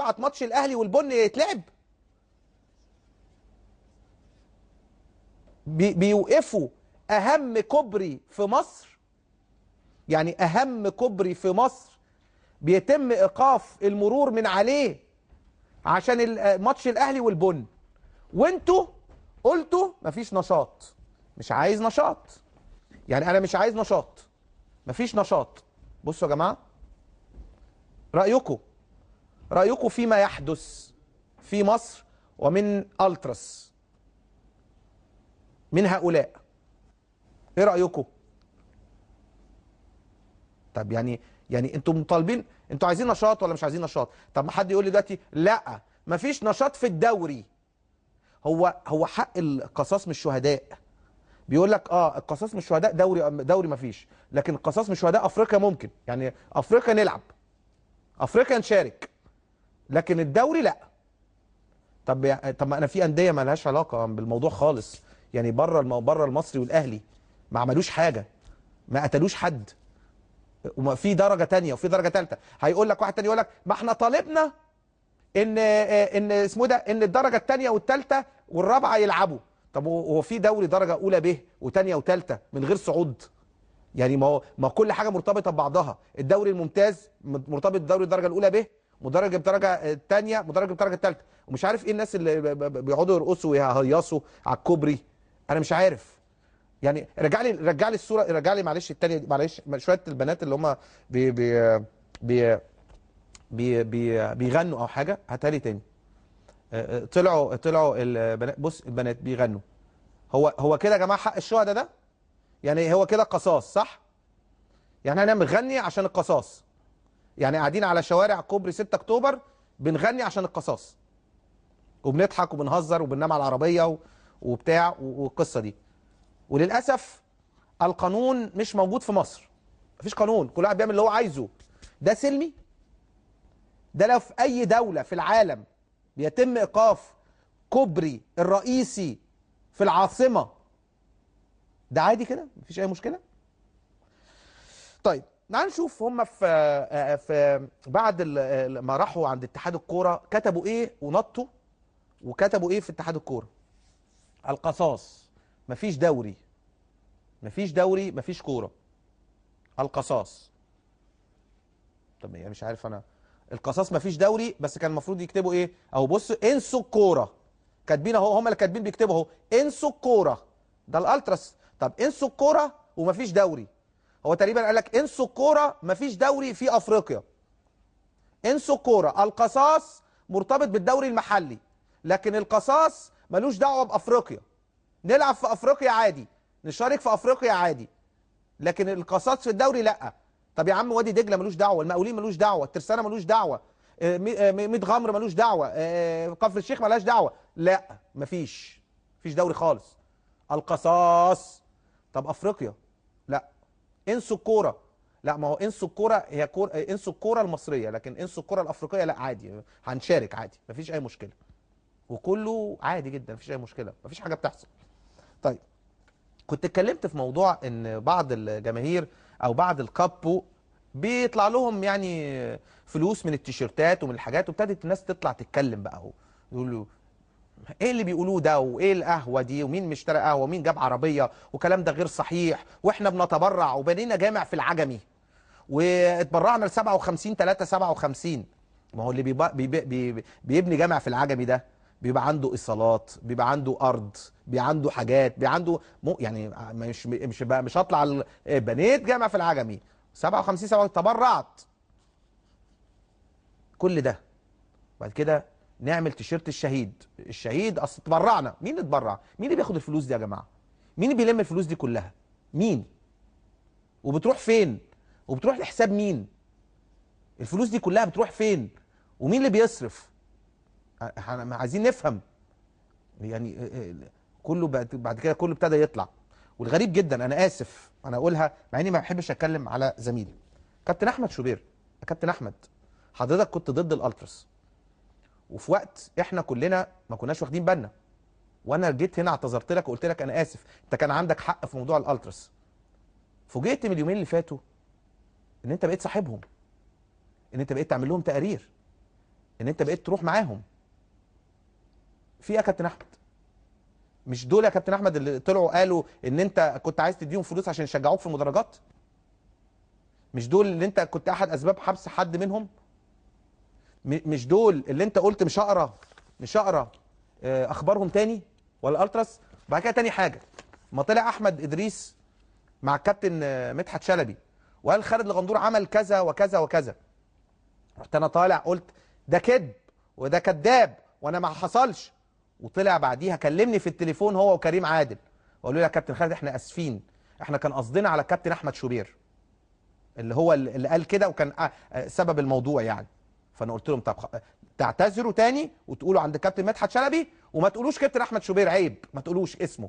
بعت ماتش الاهلي والبن يتلعب؟ بيوقفوا اهم كوبري في مصر، يعني اهم كوبري في مصر بيتم ايقاف المرور من عليه عشان ماتش الاهلي والبن، وانتوا قلتوا مفيش نشاط. مش عايز نشاط، يعني انا مش عايز نشاط، مفيش نشاط. بصوا يا جماعه، رايكم فيما يحدث في مصر ومن التراس من هؤلاء، ايه رايكم؟ طب يعني انتوا مطالبين، انتوا عايزين نشاط ولا مش عايزين نشاط؟ طب ما حد يقول لي دلوقتي لا مفيش نشاط في الدوري. هو حق القصاص من الشهداء. بيقول لك القصاص من الشهداء دوري مفيش، لكن القصاص من شهداء افريقيا ممكن، يعني افريقيا نلعب، افريقيا نشارك، لكن الدوري لا. طب ما انا في انديه ما لهاش علاقه بالموضوع خالص، يعني بره المصري والاهلي ما عملوش حاجه، ما قتلوش حد، وما في درجه تانية وفي درجه ثالثه. هيقول لك واحد تاني يقول لك ما احنا طالبنا ان اسمه ده ان الدرجه الثانيه والثالثه والرابعه يلعبوا. طب هو في دوري درجه اولى ب وثانيه وثالثه من غير صعود؟ يعني ما كل حاجه مرتبطه ببعضها. الدوري الممتاز مرتبط بالدوري الدرجه الاولى ب، مدرج بالدرجه الثانيه، مدرج بالدرجه الثالثه، ومش عارف ايه الناس اللي بيقعدوا يرقصوا ويهيصوا على الكوبري. انا مش عارف. يعني رجع لي الصوره، رجع لي معلش الثانيه، معلش شويه البنات اللي هم بي بي بي بيغنوا او حاجه، هاتها لي تاني. طلعوا البنات، بص البنات بيغنوا. هو كده يا جماعه حق الشهداء ده؟ يعني هو كده قصاص صح؟ يعني احنا بنغني عشان القصاص، يعني قاعدين على شوارع كوبري 6 اكتوبر بنغني عشان القصاص، وبنضحك وبنهزر وبننام على العربيه وبتاع والقصه دي. وللاسف القانون مش موجود في مصر، مفيش قانون، كل واحد بيعمل اللي هو عايزه. ده سلمي؟ ده لو في اي دوله في العالم بيتم ايقاف كوبري الرئيسي في العاصمه، ده عادي كده مفيش اي مشكله. طيب تعال نشوف هم في بعد ما راحوا عند اتحاد الكوره كتبوا ايه ونطوا، وكتبوا ايه في اتحاد الكوره. القصاص، مفيش دوري، مفيش دوري، مفيش كوره، القصاص. طب يعني مش عارف انا، القصاص مفيش دوري، بس كان المفروض يكتبوا ايه اهو، بص انسوا الكوره، كاتبين اهو، هم اللي كاتبين بيكتبوا اهو انسوا الكوره، ده الالتراس. طب انسوا الكوره ومفيش دوري، هو تقريبا قال لك انسوا الكوره مفيش دوري في افريقيا، انسوا الكوره، القصاص مرتبط بالدوري المحلي، لكن القصاص ملوش دعوه بافريقيا، نلعب في افريقيا عادي، نشارك في افريقيا عادي، لكن القصاص في الدوري لا. طب يا عم وادي دجله ملوش دعوه، المقاولين ملوش دعوه، الترسانه ملوش دعوه، ميت غمر ملوش دعوه، كفر الشيخ ملهاش دعوه، لا مفيش دوري خالص، القصاص. طب افريقيا لا، انسوا الكوره، لا ما هو انسوا الكوره هي كوره، انسوا الكوره المصريه، لكن انسوا الكوره الافريقيه لا عادي، هنشارك عادي مفيش اي مشكله، وكله عادي جدا مفيش اي مشكله، مفيش حاجه بتحصل. طيب كنت اتكلمت في موضوع ان بعض الجماهير او بعض الكابو بيطلع لهم يعني فلوس من التيشيرتات ومن الحاجات، وابتدت الناس تطلع تتكلم بقى اهو، يقولوا ايه اللي بيقولوه ده، وايه القهوه دي، ومين مشترى قهوه، ومين جاب عربيه، وكلام ده غير صحيح، واحنا بنتبرع وبنينا جامع في العجمي واتبرعنا ل 57 3 57. ما هو اللي بيبني جامع في العجمي ده بيبقى عنده ايصالات، بيبقى عنده ارض، بيبقى عنده حاجات، بيبقى عنده يعني مش هطلع بنيت جامع في العجمي 57 7 تبرعت، كل ده بعد كده نعمل تيشيرت الشهيد اصل اتبرعنا. مين اللي اتبرع؟ مين اللي بياخد الفلوس دي يا جماعه؟ مين اللي بيلم الفلوس دي كلها؟ مين؟ وبتروح فين؟ وبتروح لحساب مين؟ الفلوس دي كلها بتروح فين؟ ومين اللي بيصرف؟ احنا عايزين نفهم يعني. كله بعد كده كله ابتدى يطلع. والغريب جدا، انا اسف انا اقولها مع اني ما بحبش اتكلم على زميلي كابتن احمد شوبير. كابتن احمد، حضرتك كنت ضد الالتراس، وفي وقت احنا كلنا ما كناش واخدين بالنا، وانا جيت هنا اعتذرت لك وقلت لك انا اسف، انت كان عندك حق في موضوع الالتراس. فوجئت من اليومين اللي فاتوا ان انت بقيت صاحبهم، ان انت بقيت تعمل لهم تقارير، ان انت بقيت تروح معاهم. في ايه يا كابتن احمد؟ مش دول يا كابتن احمد اللي طلعوا قالوا ان انت كنت عايز تديهم فلوس عشان يشجعوك في المدرجات؟ مش دول اللي انت كنت احد اسباب حبس حد منهم؟ مش دول اللي انت قلت مش هقرا اخبارهم تاني ولا التراس؟ بعد كده تاني حاجه، ما طلع احمد ادريس مع الكابتن مدحت شلبي وقال خالد الغندور عمل كذا وكذا وكذا، رحت انا طالع قلت ده كذب وده كذاب وانا ما حصلش. وطلع بعديها كلمني في التليفون هو وكريم عادل وقالوا لي يا كابتن خالد احنا اسفين، احنا كان قصدنا على الكابتن احمد شوبير اللي هو اللي قال كده وكان سبب الموضوع يعني. فانا قلت لهم طب تعتذروا تاني وتقولوا عند الكابتن مدحت شلبي وما تقولوش كابتن احمد شوبير، عيب ما تقولوش اسمه.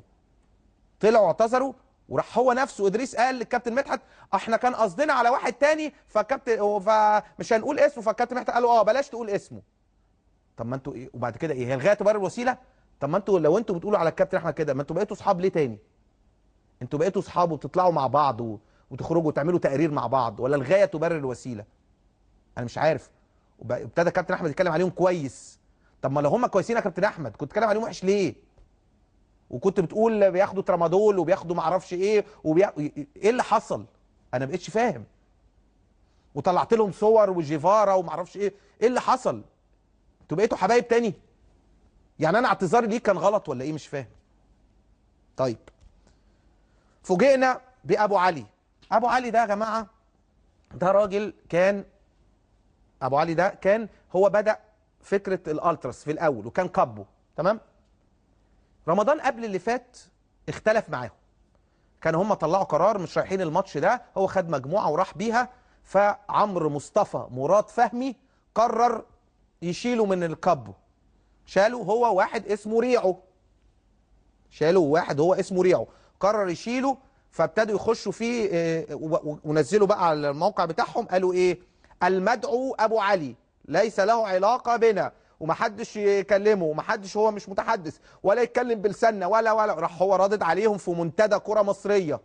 طلعوا اعتذروا وراح هو نفسه ادريس قال للكابتن مدحت احنا كان قصدنا على واحد تاني فالكابتن فمش هنقول اسمه، فالكابتن مدحت قال له بلاش تقول اسمه. طب ما انتوا ايه وبعد كده ايه؟ هي الغايه تبرر الوسيله؟ طب ما انتوا لو انتوا بتقولوا على الكابتن احمد كده ما انتوا بقيتوا اصحاب ليه تاني؟ انتوا بقيتوا اصحاب وبتطلعوا مع بعض وتخرجوا وتعملوا تقارير مع بعض، ولا الغايه تبرر الوسيله؟ انا مش عارف. وابتدى كابتن احمد يتكلم عليهم كويس. طب ما لو هم كويسين يا كابتن احمد كنت تتكلم عليهم وحش ليه؟ وكنت بتقول بياخدوا ترامادول وبياخدوا معرفش ايه ايه اللي حصل؟ انا ما بقتش فاهم. وطلعت لهم صور وجيفارا ومعرفش ايه، ايه اللي حصل؟ انتوا بقيتوا حبايب تاني؟ يعني انا اعتذاري ليك كان غلط ولا ايه؟ مش فاهم. طيب فوجئنا بابو علي. ابو علي ده يا جماعه ده راجل كان، ابو علي ده كان هو بدأ فكره الالتراس في الاول وكان كابو تمام. رمضان قبل اللي فات اختلف معاهم، كانوا هم طلعوا قرار مش رايحين الماتش ده، هو خد مجموعه وراح بيها، فعمرو مصطفى مراد فهمي قرر يشيله من الكابو. شالوا هو واحد اسمه ريعو، شالوا واحد هو اسمه ريعو قرر يشيله. فابتدوا يخشوا فيه ونزلوا بقى على الموقع بتاعهم قالوا ايه؟ المدعو ابو علي ليس له علاقه بنا ومحدش يكلمه ومحدش، هو مش متحدث ولا يتكلم بلساننا ولا راح هو ردد عليهم في منتدى كره مصريه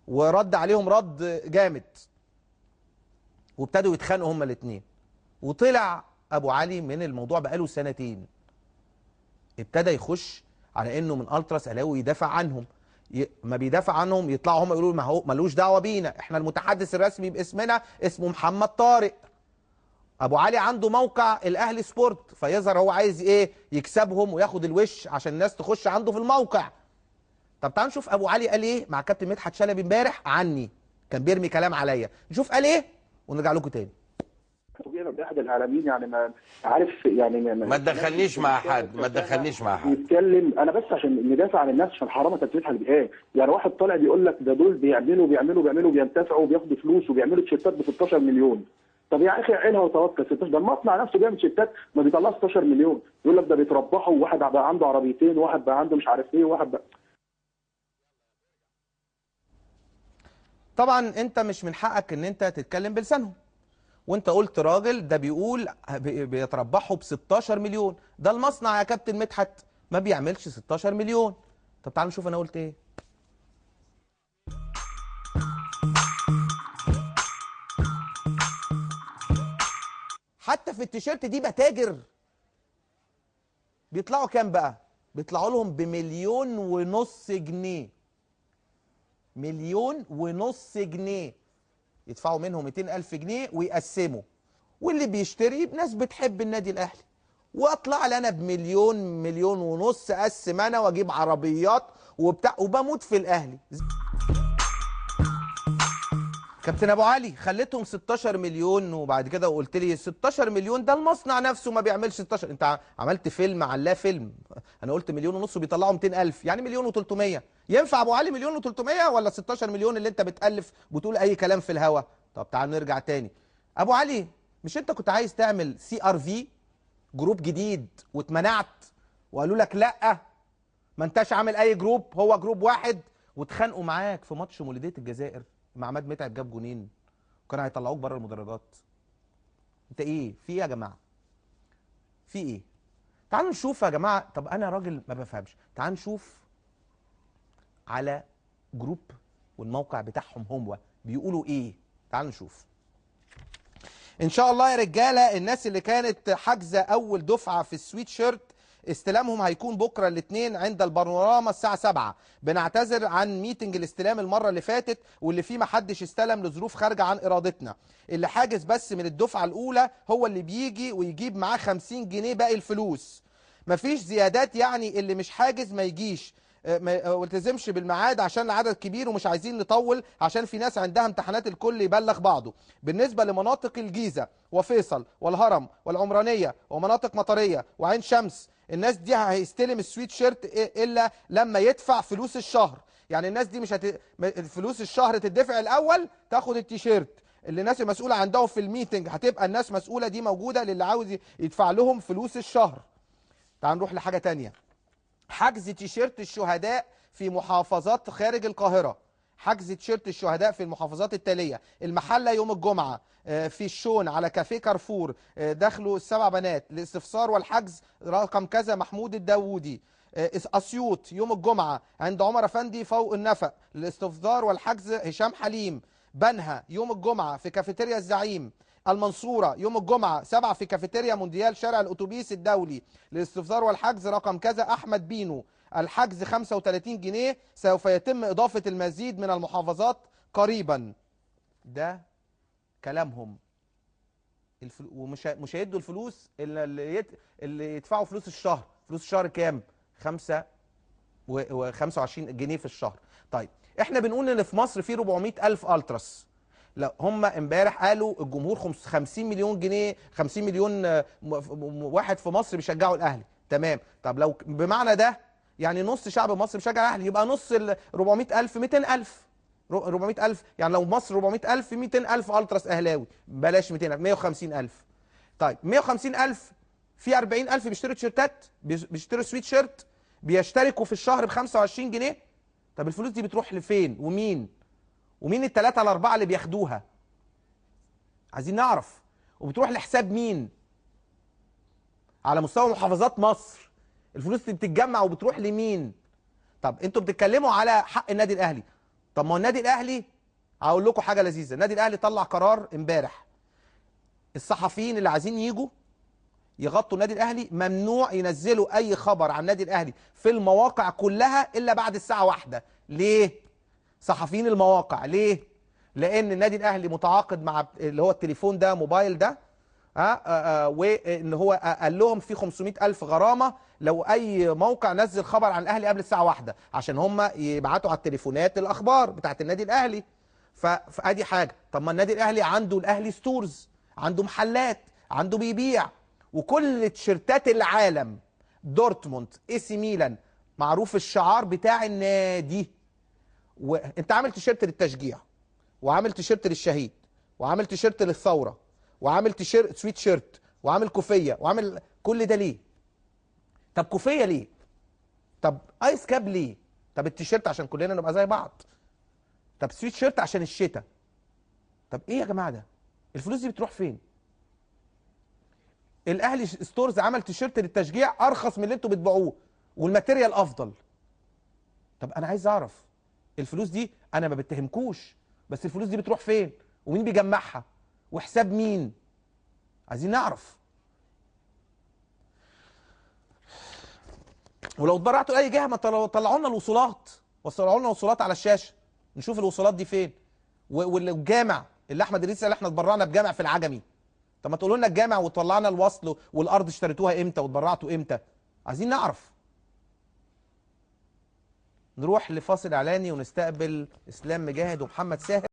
ورد عليهم رد جامد وابتدوا يتخانقوا هما الاثنين. وطلع ابو علي من الموضوع بقاله سنتين، ابتدى يخش على انه من التراس الاوي يدافع عنهم. ما بيدافع عنهم يطلعوا هم يقولوا ما هو ملوش دعوه بينا، احنا المتحدث الرسمي باسمنا اسمه محمد طارق. ابو علي عنده موقع الاهلي سبورت، فيظهر هو عايز ايه؟ يكسبهم وياخد الوش عشان الناس تخش عنده في الموقع. طب تعال نشوف ابو علي قال ايه مع كابتن مدحت شلبي امبارح عني، كان بيرمي كلام عليا، نشوف قال ايه ونرجع لكم تاني. فوجئنا باحد الاعلاميين يعني ما عارف يعني ما تدخلنيش مع حد، ما تدخلنيش مع حد. بيتكلم انا بس عشان ندافع عن الناس عشان حرام تدفيعها بايه؟ يعني واحد طالع بيقول لك ده دول بيعملوا بينتفعوا وبياخدوا فلوس وبيعملوا تيشيرتات ب 16 مليون. طب يا اخي عينها وتوكل 16، ده المصنع نفسه بيعمل تيشيرتات ما بيطلعش 16 مليون، يقول لك ده بيتربحوا وواحد بقى عنده عربيتين وواحد بقى عنده مش عارف ايه وواحد بقى. طبعا انت مش من حقك ان انت تتكلم بلسانهم، وانت قلت راجل ده بيقول بيتربحوا ب 16 مليون، ده المصنع يا كابتن مدحت ما بيعملش 16 مليون. طب تعال نشوف انا قلت ايه. حتى في التيشيرت دي بتاجر. بيطلعوا كام بقى؟ بيطلعوا لهم بمليون ونص جنيه. مليون ونص جنيه، يدفعوا منهم 200,000 جنيه ويقسموا، واللي بيشتري ناس بتحب النادي الاهلي، واطلع لي انا بمليون مليون ونص اقسم انا واجيب عربيات وبتاع وبموت في الاهلي. كابتن ابو علي خليتهم 16 مليون وبعد كده قلت لي 16 مليون ده المصنع نفسه ما بيعملش 16. انت عملت فيلم علاه فيلم، انا قلت مليون ونص وبيطلعوا 200,000 يعني مليون و300. ينفع ابو علي مليون و300 ولا 16 مليون اللي انت بتألف بتقول اي كلام في الهوا؟ طب تعال نرجع تاني. ابو علي مش انت كنت عايز تعمل CRV جروب جديد واتمنعت وقالوا لك لا ما انتش عامل اي جروب، هو جروب واحد، واتخانقوا معاك في ماتش مولودية الجزائر مع عماد متعب جاب جونين وكانوا هيطلعوك بره المدرجات؟ انت ايه في ايه يا جماعه؟ في ايه؟ تعالوا نشوف يا جماعه. طب انا راجل ما بفهمش، تعالوا نشوف على جروب والموقع بتاعهم هم بيقولوا ايه. تعالوا نشوف. ان شاء الله يا رجاله الناس اللي كانت حاجزه اول دفعه في السويت شيرت استلامهم هيكون بكره الاثنين عند البانوراما الساعه 7. بنعتذر عن ميتنج الاستلام المره اللي فاتت واللي فيه ما حدش استلم لظروف خارجه عن ارادتنا. اللي حاجز بس من الدفعه الاولى هو اللي بيجي ويجيب معاه 50 جنيه باقي الفلوس. مفيش زيادات، يعني اللي مش حاجز ما يجيش. ما التزمش بالميعاد عشان العدد كبير ومش عايزين نطول عشان في ناس عندها امتحانات الكل يبلغ بعضه. بالنسبه لمناطق الجيزه وفيصل والهرم والعمرانيه ومناطق مطريه وعين شمس، الناس دي هيستلم السويت شيرت الا لما يدفع فلوس الشهر. يعني الناس دي مش فلوس الشهر تدفع الاول تاخد التيشيرت. اللي الناس المسؤوله عندهم في الميتنج هتبقى الناس مسؤوله دي موجوده للي عاوز يدفع لهم فلوس الشهر. تعال نروح لحاجه تانية. حجز تيشيرت الشهداء في محافظات خارج القاهرة. حجز تيشيرت الشهداء في المحافظات التالية: المحلة يوم الجمعة، في الشون على كافيه كارفور، دخلوا السبع بنات. الاستفسار والحجز رقم كذا محمود الداوودي. أسيوط يوم الجمعة عند عمر أفندي فوق النفق. الاستفسار والحجز هشام حليم. بنها يوم الجمعة في كافيتيريا الزعيم. المنصورة يوم الجمعة 7 في كافيتيريا مونديال شارع الأتوبيس الدولي. للاستفسار والحجز رقم كذا أحمد بينو. الحجز 35 جنيه، سوف يتم إضافة المزيد من المحافظات قريبا. ده كلامهم. ومش هيدوا الفلوس اللي يدفعوا فلوس الشهر. فلوس الشهر كام؟ 25 جنيه في الشهر. طيب احنا بنقول ان في مصر في 400,000 التراس. لا، هم امبارح قالوا الجمهور 50 مليون جنيه، 50 مليون واحد في مصر بيشجعوا الاهلي. تمام. طب لو بمعنى ده يعني نص شعب مصر بيشجع الاهلي، يبقى نص ال 400,000 200,000. 400,000 يعني لو مصر 400,000 200,000 التراس اهلاوي، بلاش 200,000 150,000. طيب 150,000 في 40,000 بيشتروا تيشيرتات، بيشتروا سويت شيرت، بيشتركوا في الشهر ب 25 جنيه. طب الفلوس دي بتروح لفين ومين الثلاثة الأربعة اللي بياخدوها؟ عايزين نعرف. وبتروح لحساب مين؟ على مستوى محافظات مصر الفلوس دي بتتجمع وبتروح لمين؟ طب انتوا بتتكلموا على حق النادي الأهلي. طب ما هو النادي الأهلي، هقول لكم حاجة لذيذة. النادي الأهلي طلع قرار امبارح: الصحفيين اللي عايزين يجوا يغطوا النادي الأهلي ممنوع ينزلوا أي خبر عن النادي الأهلي في المواقع كلها إلا بعد الساعة 1. ليه؟ صحفيين المواقع. ليه؟ لان النادي الاهلي متعاقد مع اللي هو التليفون ده، موبايل ده، وان هو قال لهم في 500,000 غرامه لو اي موقع نزل خبر عن الاهلي قبل الساعه 1 عشان هم يبعتوا على التليفونات الاخبار بتاعت النادي الاهلي. فادي حاجه. طب ما النادي الاهلي عنده الاهلي ستورز، عنده محلات، عنده بيبيع، وكل تيشيرتات العالم، دورتموند، اي سي ميلان، معروف الشعار بتاع النادي. وانت عامل تيشيرت للتشجيع، وعامل تيشيرت للشهيد، وعامل تيشيرت للثوره، وعامل تيشيرت سويت شيرت، وعامل كوفيه، وعامل كل ده ليه؟ طب كوفيه ليه؟ طب ايس كاب ليه؟ طب التيشيرت عشان كلنا نبقى زي بعض. طب سويت شيرت عشان الشتاء. طب ايه يا جماعه ده؟ الفلوس دي بتروح فين؟ الاهلي ستورز عمل تيشيرت للتشجيع ارخص من اللي انتوا بتبيعوه والماتيريال افضل. طب انا عايز اعرف الفلوس دي، انا ما بتهمكوش، بس الفلوس دي بتروح فين ومين بيجمعها وحساب مين؟ عايزين نعرف. ولو اتبرعتوا لاي جهه ما طلعوا لنا الوصولات، وصلوا لنا الوصولات على الشاشه نشوف الوصولات دي فين. والجامع اللي احمد ادريس قال احنا اتبرعنا بجامع في العجمي. طب ما تقولوا لنا الجامع وطلعنا الوصل والارض اشتريتوها امتى واتبرعتوا امتى؟ عايزين نعرف. نروح لفاصل اعلاني ونستقبل اسلام مجاهد ومحمد ساهر.